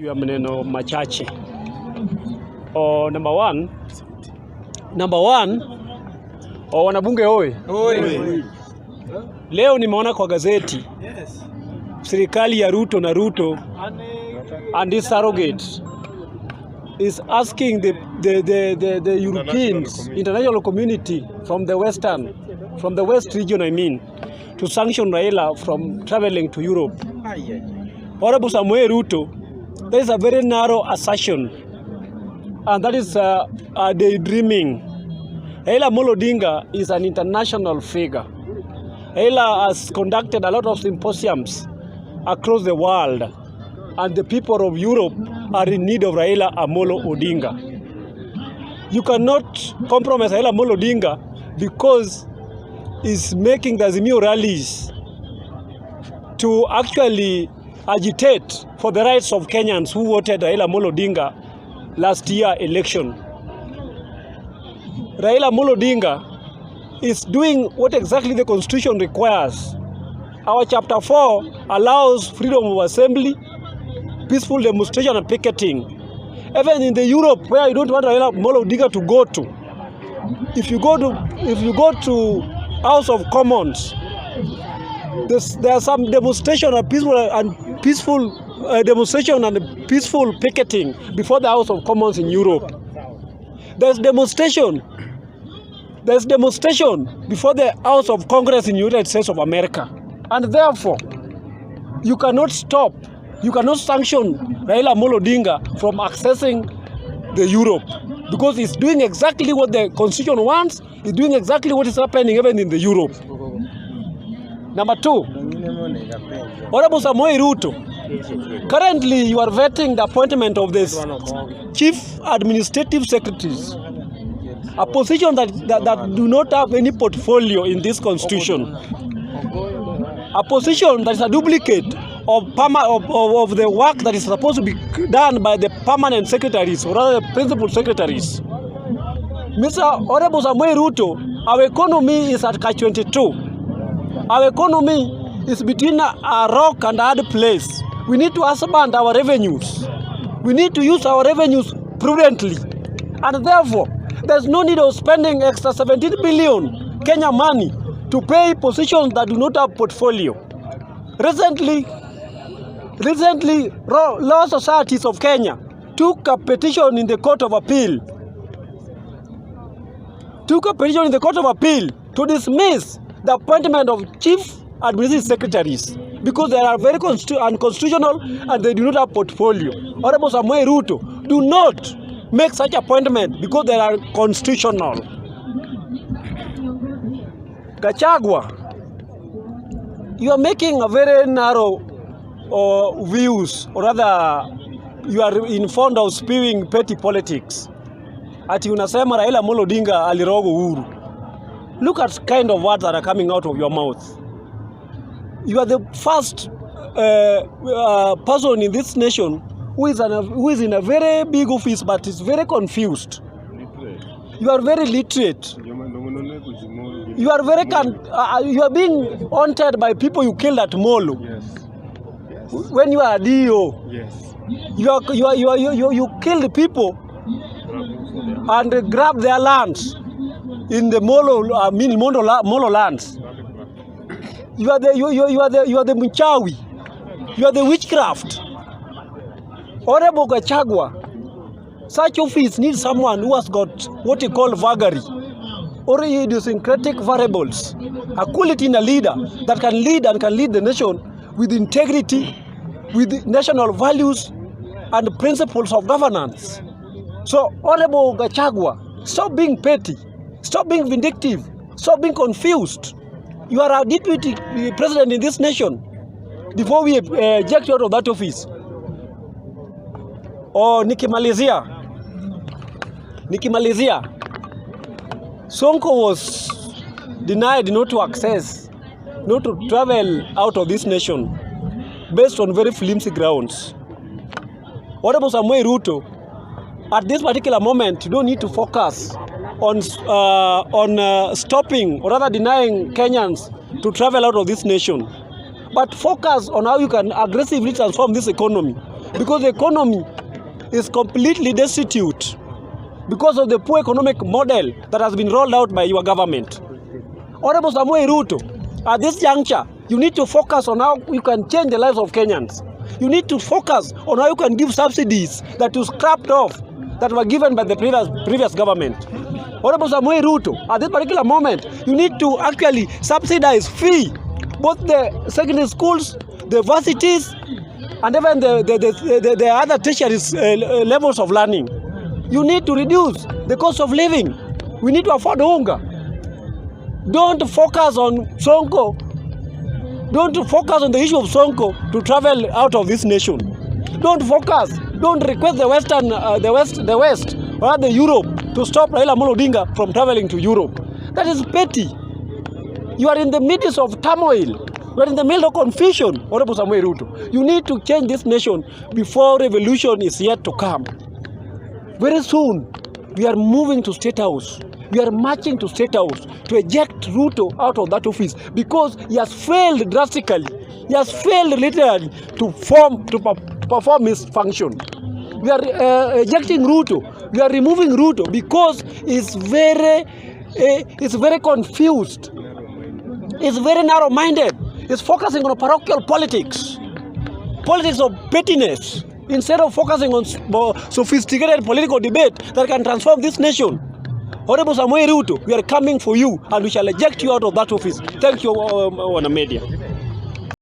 Ya maneno machache. Number one, wanabunge oye. Leo nimeona kwa gazeti serikali ya Ruto and his surrogate is asking the Europeans, international community from the west region, to sanction Raila from traveling to Europe. Honorable Samuel Ruto, that is a very narrow assertion, and that is daydreaming. Raila Amolo Odinga is an international figure. Raila has conducted a lot of symposiums across the world, and the people of Europe are in need of Raila Amolo Odinga. You cannot compromise Raila Amolo Odinga because he's making the Azimio rallies to actually agitate for the rights of Kenyans who voted Raila Amolo Odinga last year election. Raila Amolo Odinga is doing what exactly the Constitution requires. Our Chapter 4 allows freedom of assembly, peaceful demonstration and picketing. Even in the Europe where you don't want Raila Amolo Odinga to go to, if you go to House of Commons, there are some demonstration and peaceful demonstration and peaceful picketing before the House of Commons in Europe. There's demonstration before the House of Congress in the United States of America. And therefore, you cannot sanction Raila Amolo Odinga from accessing the Europe, because he's doing exactly what the Constitution wants. He's doing exactly what is happening even in the Europe. Number two, Honorable Samuel Ruto, currently you are vetting the appointment of this chief administrative secretaries, a position that do not have any portfolio in this constitution, a position that is a duplicate of the work that is supposed to be done by the permanent secretaries or rather the principal secretaries. Mr. Honorable Samuel Ruto, our economy is at catch-22. Our economy is between a rock and a hard place. We need to expand our revenues. We need to use our revenues prudently. And therefore, there's no need of spending extra 17 billion Kenya money to pay positions that do not have portfolio. Recently, Law Societies of Kenya took a petition in the Court of Appeal. To dismiss the appointment of chief administrative secretaries because they are very unconstitutional and they do not have portfolio. Honorable Samuel Ruto, do not make such appointment because they are constitutional. Gachagua, you are making a very narrow views, or rather you are in fond of spewing petty politics. Ati unasema Raila Amolo Odinga aliroga uhuru. Look at kind of words that are coming out of your mouth. You are the first person in this nation who is in a very big office but is very confused. You are very literate. You are you are being haunted by people you killed at Molo. Yes. When you are a DO. Yes. You killed people and grabbed their lands in the Molo lands. You are the Mchawi. You are the witchcraft. Honorable Gachagua, such office needs someone who has got what you call vagary or idiosyncratic variables, a quality in a leader that can lead the nation with integrity, with national values and principles of governance. So, Honorable Gachagua, stop being petty, stop being vindictive, stop being confused. You are a deputy president in this nation. Before we eject you out of that office. Nikimalizia, Sonko was denied not to travel out of this nation based on very flimsy grounds. Honorable Samuel Ruto, at this particular moment, you don't need to focus on stopping or rather denying Kenyans to travel out of this nation, but focus on how you can aggressively transform this economy. because the economy is completely destitute because of the poor economic model that has been rolled out by your government. Honorable Samuel Ruto, at this juncture, you need to focus on how you can change the lives of Kenyans. You need to focus on how you can give subsidies that you scrapped off that were given by the previous government. Honorable Samuel Ruto, at this particular moment, you need to actually subsidize fee both the secondary schools, the universities, and even the other tertiary levels of learning. You need to reduce the cost of living. We need to afford hunger. Don't focus on Sonko. Don't focus on the issue of Sonko to travel out of this nation. Don't focus. Don't request the West, or the Europe, to stop Raila Amolo Odinga from traveling to Europe. That is petty. You are in the midst of turmoil. You are in the middle of confusion, Honorable Samuel Ruto. You need to change this nation before revolution is yet to come. Very soon, we are moving to State House. We are marching to State House to eject Ruto out of that office because he has failed drastically. He has failed literally to perform his function. We are ejecting Ruto. We are removing Ruto because he's very confused. He's very narrow-minded. He's focusing on parochial politics of pettiness, instead of focusing on sophisticated political debate that can transform this nation. Honorable Samuel Ruto, we are coming for you and we shall eject you out of that office. Thank you, Media.